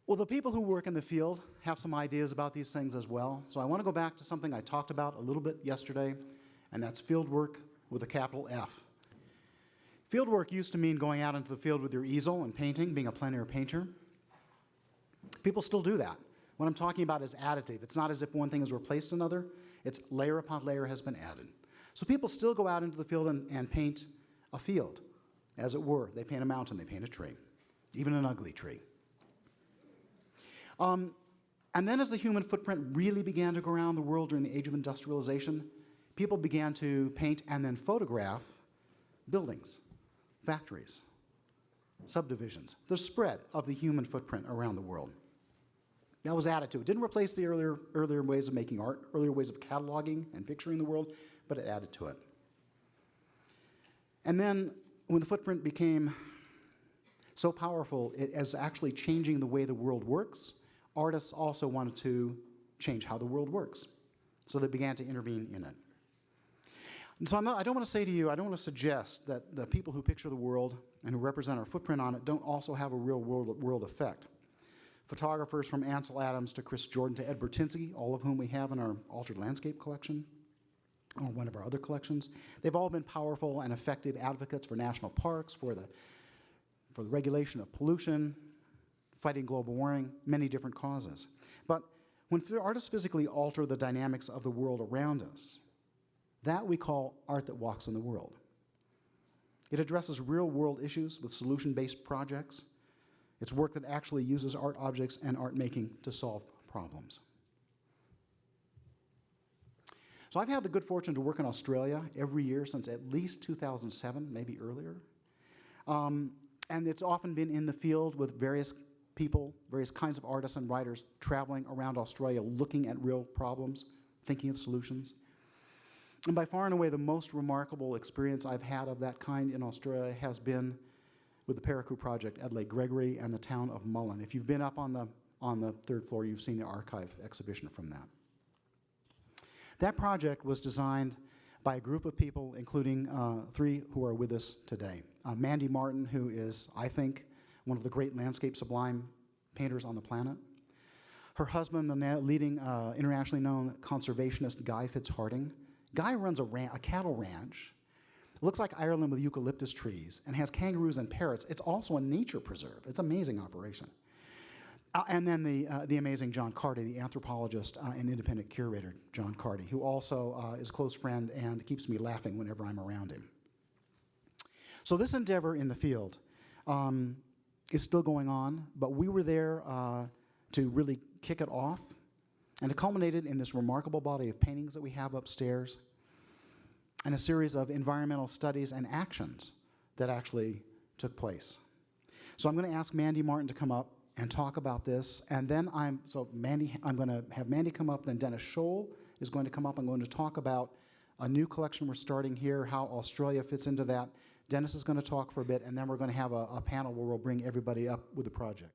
Well, the people who work in the field have some ideas about these things as well. So I want to go back to something I talked about a little bit yesterday, and that's field work with a capital F. Field work used to mean going out into the field with your easel and painting, being a plein air painter. People still do that. What I'm talking about is additive. It's not as if one thing has replaced another. It's layer upon layer has been added. So people still go out into the field and paint a field, as it were. They paint a mountain, they paint a tree, even an ugly tree. And then as the human footprint really began to go around the world during the age of industrialization, people began to paint and then photograph buildings, factories, subdivisions, the spread of the human footprint around the world. That was added to it. It didn't replace the earlier ways of making art, earlier ways of cataloging and picturing the world, but it added to it. And then when the footprint became so powerful, it is actually changing the way the world works. Artists also wanted to change how the world works, so they began to intervene in it. And so I don't want to say to you, I don't want to suggest that the people who picture the world and who represent our footprint on it don't also have a real world effect. Photographers from Ansel Adams to Chris Jordan to Ed Bertinsky, all of whom we have in our Altered Landscape collection, or one of our other collections, they've all been powerful and effective advocates for national parks, for the regulation of pollution, fighting global warming, many different causes. But when artists physically alter the dynamics of the world around us, that we call art that walks in the world. It addresses real-world issues with solution-based projects. It's work that actually uses art objects and art making to solve problems. So I've had the good fortune to work in Australia every year since at least 2007, maybe earlier. And it's often been in the field with various people, various kinds of artists and writers traveling around Australia looking at real problems, thinking of solutions. And by far and away, the most remarkable experience I've had of that kind in Australia has been with the Parakou Project at Lake Gregory and the town of Mullen. If you've been up on the third floor, you've seen the archive exhibition from that. That project was designed by a group of people, including three who are with us today. Mandy Martin, who is, I think, one of the great landscape sublime painters on the planet. Her husband, the leading internationally known conservationist Guy Fitzharding. Guy runs a cattle ranch. It looks like Ireland with eucalyptus trees and has kangaroos and parrots. It's also a nature preserve. It's an amazing operation. And then the amazing John Carty, the anthropologist and independent curator, John Carty, who also is a close friend and keeps me laughing whenever I'm around him. So this endeavor in the field is still going on, but we were there to really kick it off, and it culminated in this remarkable body of paintings that we have upstairs and a series of environmental studies and actions that actually took place. So I'm going to ask Mandy Martin to come up and talk about this, and then I'm going to have Mandy come up, then Dennis Scholl is going to come up. I'm going to talk about a new collection we're starting here, how Australia fits into that. Dennis is going to talk for a bit, and then we're going to have a panel where we'll bring everybody up with the project.